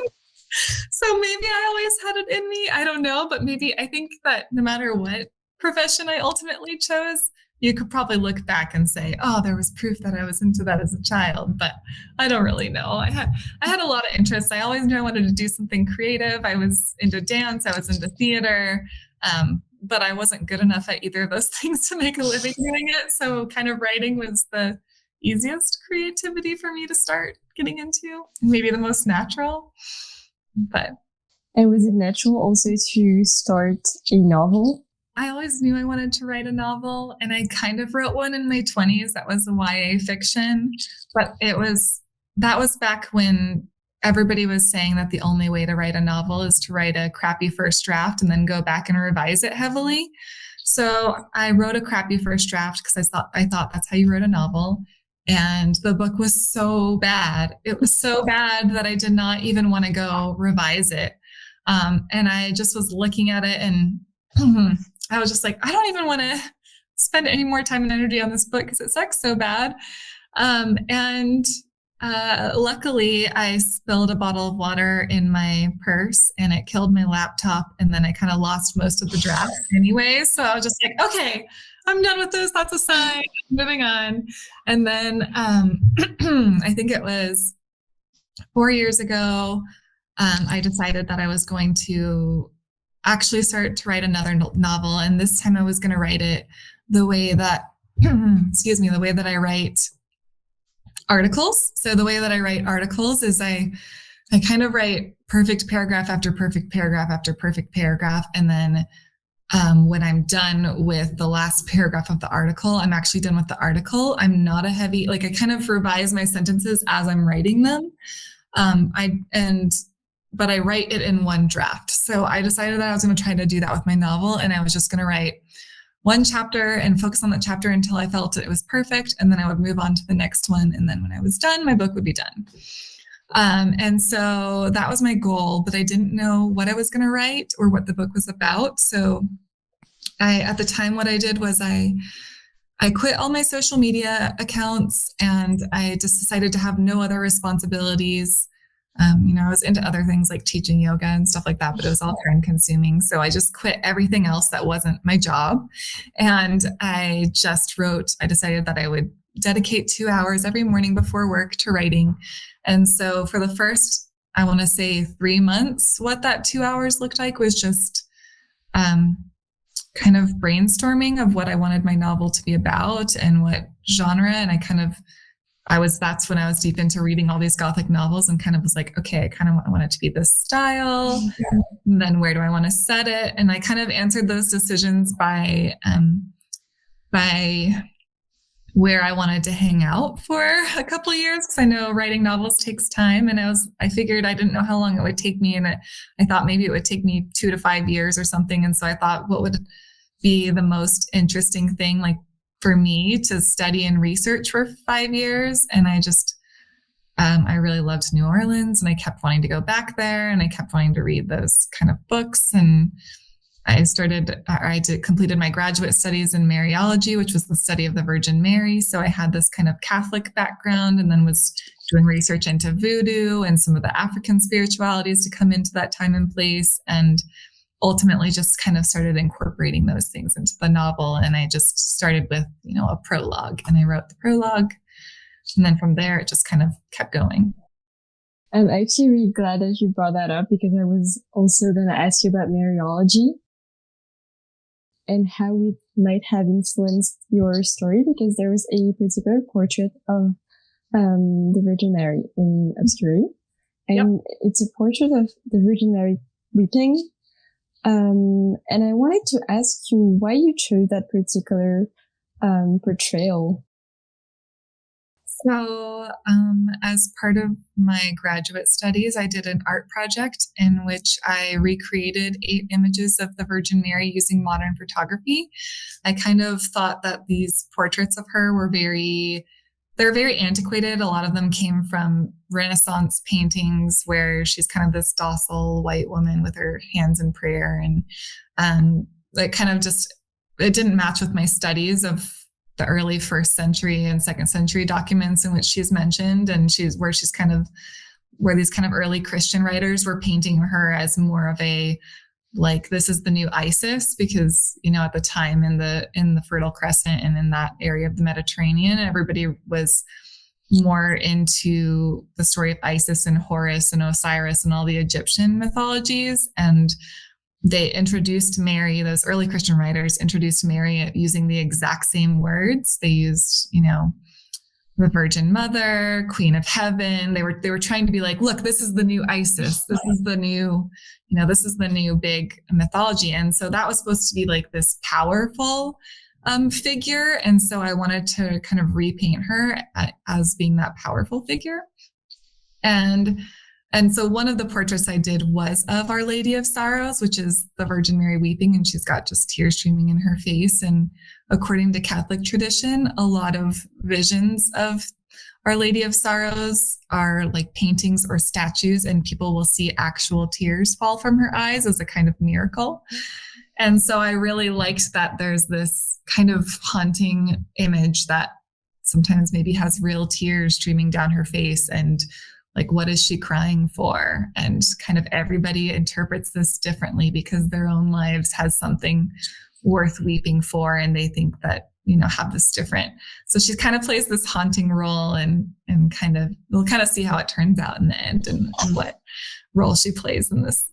B: So maybe I always had it in me. I don't know, but maybe I think that no matter what profession I ultimately chose, you could probably look back and say, oh, there was proof that I was into that as a child, but I don't really know. I had a lot of interests. I always knew I wanted to do something creative. I was into dance. I was into theater. But I wasn't good enough at either of those things to make a living doing it. So kind of writing was the easiest creativity for me to start getting into, maybe the most natural. And
A: was it natural also to start a novel?
B: I always knew I wanted to write a novel, and I kind of wrote one in my 20s. That was a YA fiction, but that was back when everybody was saying that the only way to write a novel is to write a crappy first draft and then go back and revise it heavily. So I wrote a crappy first draft because I thought that's how you wrote a novel. And the book was so bad. It was so bad that I did not even want to go revise it. And I just was looking at it and I was just like, I don't even want to spend any more time and energy on this book because it sucks so bad. Luckily, I spilled a bottle of water in my purse and it killed my laptop. And then I kind of lost most of the draft anyway. So I was just like, okay, I'm done with this. That's a sign. Moving on. And then I think it was 4 years ago, I decided that I was going to actually start to write another novel. And this time I was going to write it the way that, excuse me, the way that I write articles. So the way that I write articles is I kind of write perfect paragraph after perfect paragraph after perfect paragraph. And then when I'm done with the last paragraph of the article, I'm actually done with the article. I'm not a heavy, like I kind of revise my sentences as I'm writing them. But I write it in one draft. So I decided that I was going to try to do that with my novel. And I was just going to write one chapter and focus on that chapter until I felt it was perfect. And then I would move on to the next one. And then when I was done, my book would be done. And so that was my goal, but I didn't know what I was going to write or what the book was about. So at the time, what I did was I quit all my social media accounts and I just decided to have no other responsibilities. I was into other things like teaching yoga and stuff like that, but it was all time consuming. So I just quit everything else that wasn't my job. And I decided that I would dedicate 2 hours every morning before work to writing. And so for the first, I want to say 3 months, what that 2 hours looked like was just kind of brainstorming of what I wanted my novel to be about and what genre. And that's when I was deep into reading all these Gothic novels and kind of was like, okay, I kind of want it to be this style. And then where do I want to set it? And I kind of answered those decisions by where I wanted to hang out for a couple of years, because I know writing novels takes time. And I figured I didn't know how long it would take me. And I thought maybe it would take me 2 to 5 years or something. And so I thought, what would be the most interesting thing like for me to study and research for 5 years? And I really loved New Orleans and I kept wanting to go back there and I kept wanting to read those kind of books. And I completed my graduate studies in Mariology, which was the study of the Virgin Mary. So I had this kind of Catholic background and then was doing research into voodoo and some of the African spiritualities to come into that time and place. And ultimately just kind of started incorporating those things into the novel. And I just started with, a prologue and I wrote the prologue. And then from there, it just kind of kept going.
A: I'm actually really glad that you brought that up because I was also going to ask you about Mariology and how it might have influenced your story, because there was a particular portrait of the Virgin Mary in Obscurity. And It's a portrait of the Virgin Mary weeping. And I wanted to ask you why you chose that particular portrayal.
B: So as part of my graduate studies, I did an art project in which I recreated 8 images of the Virgin Mary using modern photography. I kind of thought that these portraits of her were they're very antiquated. A lot of them came from Renaissance paintings where she's kind of this docile white woman with her hands in prayer. And it didn't match with my studies of the early 1st century and 2nd century documents in which she's mentioned. And where these kind of early Christian writers were painting her as more of a, like, this is the new Isis, because, at the time in the Fertile Crescent and in that area of the Mediterranean, everybody was more into the story of Isis and Horus and Osiris and all the Egyptian mythologies. And they introduced Mary, those early Christian writers introduced Mary using the exact same words. They used, the Virgin Mother, Queen of Heaven. They were trying to be like, look, this is the new Isis. This is the new, this is the new big mythology. And so that was supposed to be like this powerful figure. And so I wanted to kind of repaint her as being that powerful figure. And so one of the portraits I did was of Our Lady of Sorrows, which is the Virgin Mary weeping, and she's got just tears streaming in her face. And according to Catholic tradition, a lot of visions of Our Lady of Sorrows are like paintings or statues, and people will see actual tears fall from her eyes as a kind of miracle. And so I really liked that there's this kind of haunting image that sometimes maybe has real tears streaming down her face, and like, what is she crying for? And kind of everybody interprets this differently because their own lives has something worth weeping for. And they think that have this different. So she kind of plays this haunting role, and we'll kind of see how it turns out in the end, and what role she plays in this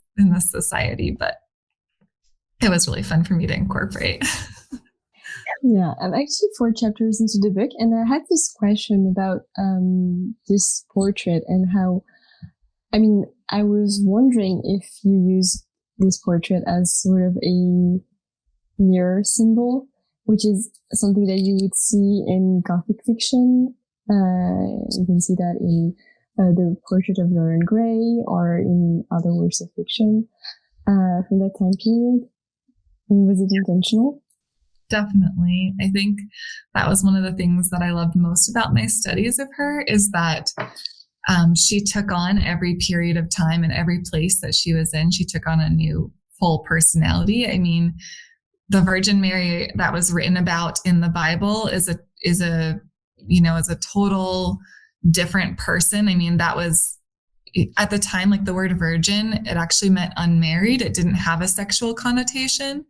B: society. But it was really fun for me to incorporate.
A: Yeah, I'm actually 4 chapters into the book, and I had this question about this portrait and how, I was wondering if you use this portrait as sort of a mirror symbol, which is something that you would see in Gothic fiction. You can see that in the Portrait of Dorian Gray, or in other works of fiction from that time period. Was it intentional?
B: Definitely. I think that was one of the things that I loved most about my studies of her, is that she took on every period of time and every place that she was in. She took on a new full personality. I mean, the Virgin Mary that was written about in the Bible is a total different person. I mean, that was at the time, like the word virgin, it actually meant unmarried. It didn't have a sexual connotation.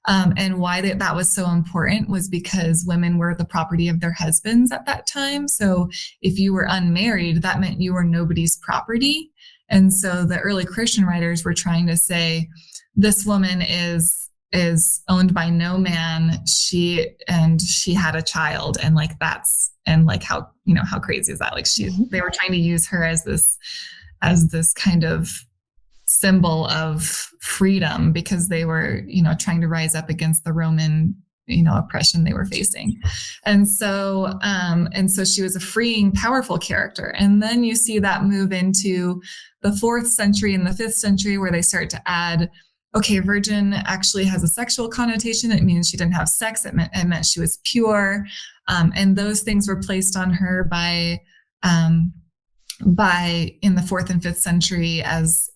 B: And why that was so important was because women were the property of their husbands at that time. So if you were unmarried, that meant you were nobody's property. And so the early Christian writers were trying to say, this woman is owned by no man. She had a child, and how crazy is that? Like they were trying to use her as this kind of symbol of freedom, because they were, trying to rise up against the Roman, oppression they were facing. And so she was a freeing, powerful character. And then you see that move into the 4th century and the 5th century, where they start to add, okay, virgin actually has a sexual connotation. It means she didn't have sex. It meant she was pure. And those things were placed on her by in the 4th and 5th century as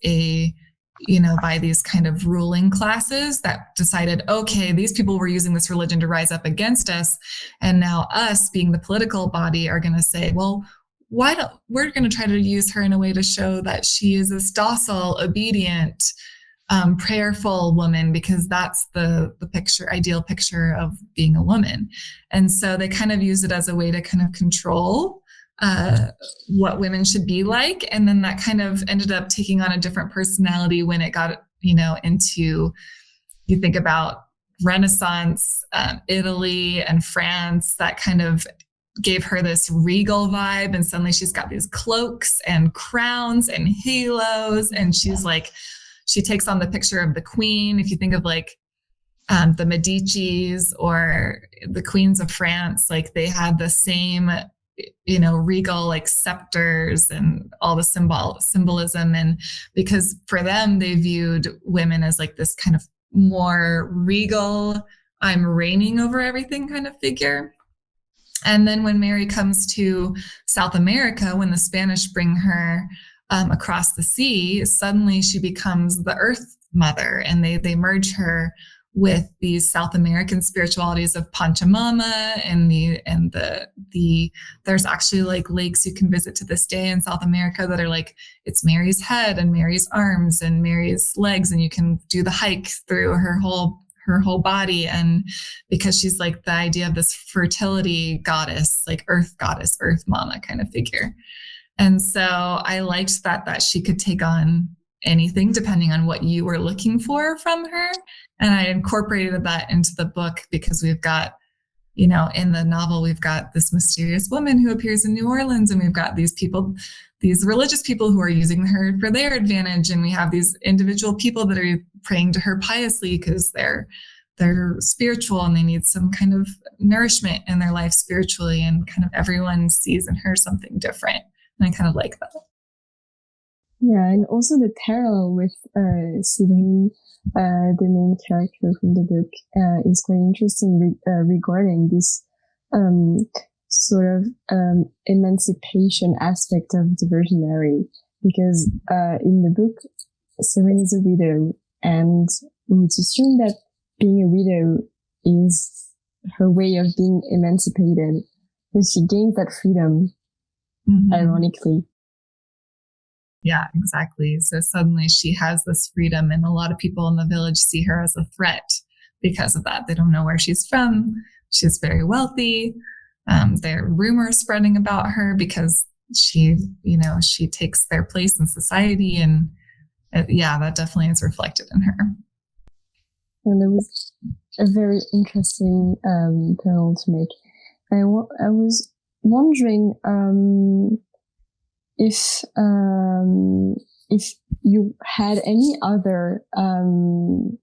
B: by these kind of ruling classes that decided, okay, these people were using this religion to rise up against us. And now us, being the political body, are going to say, well, we're going to try to use her in a way to show that she is this docile, obedient, prayerful woman, because that's the ideal picture of being a woman. And so they kind of use it as a way to kind of control what women should be like. And then that kind of ended up taking on a different personality when it got, into, you think about Renaissance, Italy and France, that kind of gave her this regal vibe. And suddenly she's got these cloaks and crowns and halos. And she takes on the picture of the queen. If you think of the Medicis or the queens of France, they had the same regal scepters and all the symbolism. And because for them, they viewed women as this kind of more regal, I'm reigning over everything kind of figure. And then when Mary comes to South America, when the Spanish bring her across the sea, suddenly she becomes the Earth Mother, and they merge her with these South American spiritualities of Pachamama and there's actually lakes you can visit to this day in South America that are it's Mary's head and Mary's arms and Mary's legs, and you can do the hike through her whole body. And because she's the idea of this fertility goddess, earth goddess, earth mama kind of figure. And so I liked that she could take on anything depending on what you were looking for from her. And I incorporated that into the book because we've got, in the novel, we've got this mysterious woman who appears in New Orleans, and we've got these people, these religious people who are using her for their advantage. And we have these individual people that are praying to her piously because they're spiritual and they need some kind of nourishment in their life spiritually. And kind of everyone sees in her something different. And I kind of like that.
A: Yeah, and also the parallel with Séverine, the main character from the book, is quite interesting regarding this sort of emancipation aspect of the Virgin Mary. Because in the book, Séverine is a widow, and we would assume that being a widow is her way of being emancipated, because she gains that freedom, ironically.
B: Yeah, exactly. So suddenly she has this freedom, and a lot of people in the village see her as a threat because of that. They don't know where she's from. she's very wealthy. There are rumors spreading about her because she takes their place in society. And that definitely is reflected in her.
A: And it was a very interesting parallel to make. I was wondering if you had any other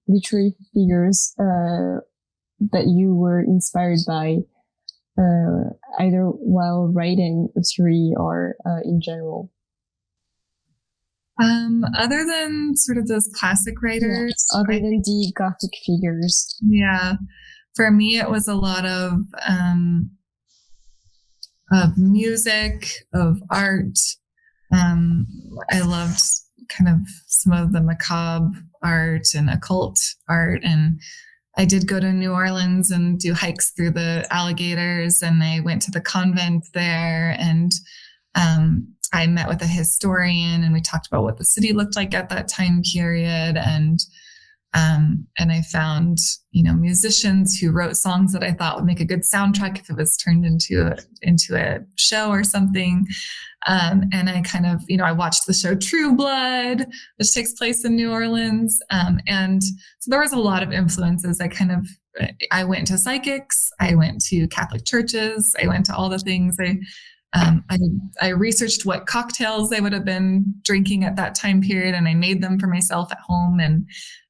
A: literary figures that you were inspired by, either while writing Obscurity or in general.
B: Other than sort of those classic writers,
A: other than the Gothic figures.
B: Yeah, for me it was a lot of music, of art. I loved kind of some of the macabre art and occult art, and I did go to New Orleans and do hikes through the alligators, and I went to the convent there, and I met with a historian, and we talked about what the city looked like at that time period. And I found, musicians who wrote songs that I thought would make a good soundtrack if it was turned into a show or something. And I kind of, I watched the show True Blood, which takes place in New Orleans. And so there was a lot of influences. I went to psychics, I went to Catholic churches, I went to all the things. I researched what cocktails they would have been drinking at that time period, and I made them for myself at home.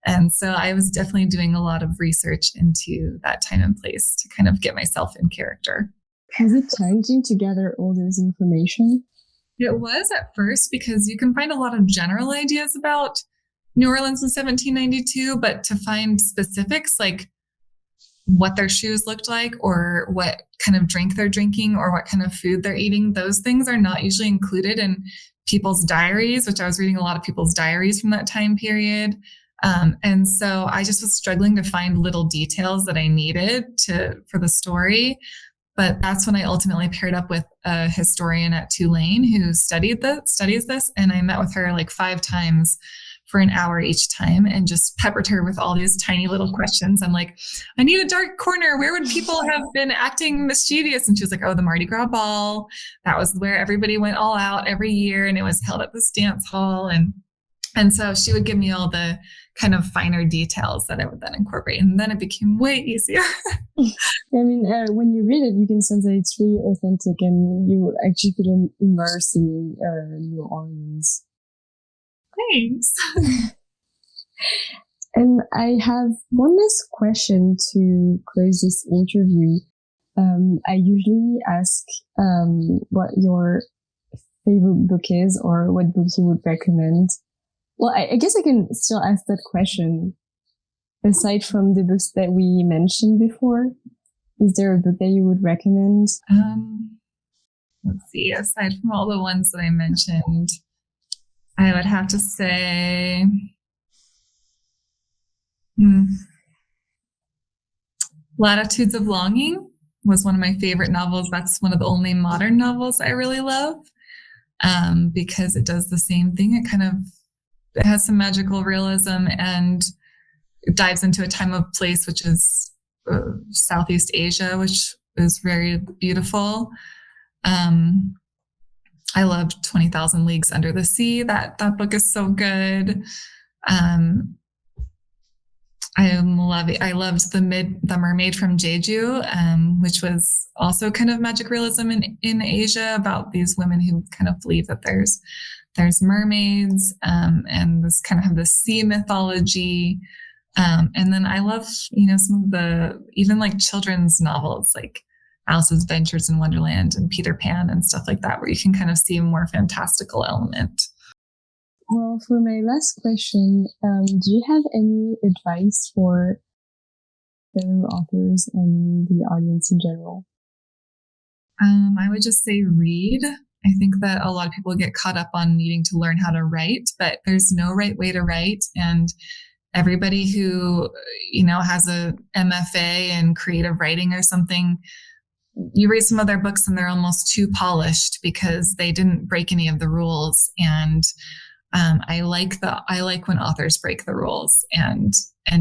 B: And so I was definitely doing a lot of research into that time and place to kind of get myself in character.
A: Was it challenging to gather all this information?
B: It was at first, because you can find a lot of general ideas about New Orleans in 1792, but to find specifics like what their shoes looked like, or what kind of drink they're drinking, or what kind of food they're eating, those things are not usually included in people's diaries, which I was reading a lot of people's diaries from that time period. And so I just was struggling to find little details that I needed for the story. But that's when I ultimately paired up with a historian at Tulane who studies this. And I met with her like 5 times for an hour each time, and just peppered her with all these tiny little questions. I'm like, I need a dark corner. Where would people have been acting mischievous? And she was like, oh, the Mardi Gras ball. That was where everybody went all out every year, and it was held at this dance hall. And so she would give me all the kind of finer details that I would then incorporate. And then it became way easier.
A: I mean, when you read it, you can sense that it's really authentic, and you actually could immerse in New Orleans.
B: Thanks.
A: And I have one last question to close this interview. I usually ask what your favorite book is, or what books you would recommend. Well, I guess I can still ask that question. Aside from the books that we mentioned before, is there a book that you would recommend?
B: Let's see. Aside from all the ones that I mentioned, I would have to say, Latitudes of Longing was one of my favorite novels. That's one of the only modern novels I really love, because it does the same thing. It has some magical realism, and it dives into a time of place, which is Southeast Asia, which is very beautiful. I loved 20,000 Leagues Under the Sea. That book is so good. I loved The Mermaid from Jeju, which was also kind of magic realism in Asia, about these women who kind of believe that there's mermaids, and this kind of have this sea mythology. And then I love, some of the even like children's novels, like Alice's Adventures in Wonderland and Peter Pan and stuff like that, where you can kind of see a more fantastical element.
A: Well, for my last question, do you have any advice for fellow authors and the audience in general?
B: I would just say read. I think that a lot of people get caught up on needing to learn how to write, but there's no right way to write. And everybody who, has a MFA in creative writing or something, you read some of their books and they're almost too polished because they didn't break any of the rules. And I like when authors break the rules and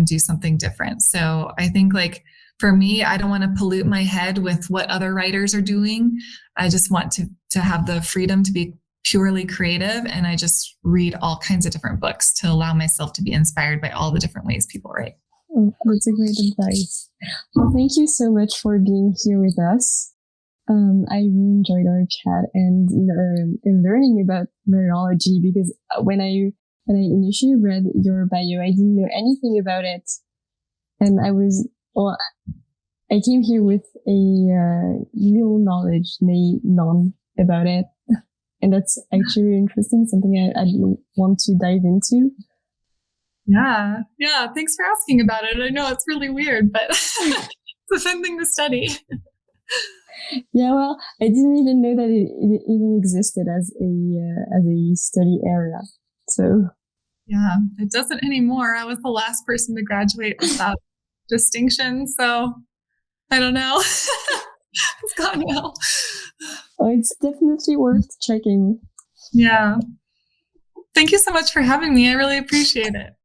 B: do something different. So I think like for me, I don't want to pollute my head with what other writers are doing. I just want to have the freedom to be purely creative. And I just read all kinds of different books to allow myself to be inspired by all the different ways people write.
A: Oh, that's a great advice. Well, thank you so much for being here with us. I really enjoyed our chat and learning about Mariology, because when I initially read your bio, I didn't know anything about it. And I came here with a little knowledge, none about it. And that's actually really interesting, something I want to dive into.
B: Yeah. Thanks for asking about it. I know it's really weird, but it's a fun thing to study.
A: Yeah, well, I didn't even know that it even existed as a study area. So
B: yeah, it doesn't anymore. I was the last person to graduate without distinction, so I don't know. It's gone now.
A: Oh, it's definitely worth checking.
B: Yeah. Thank you so much for having me. I really appreciate it.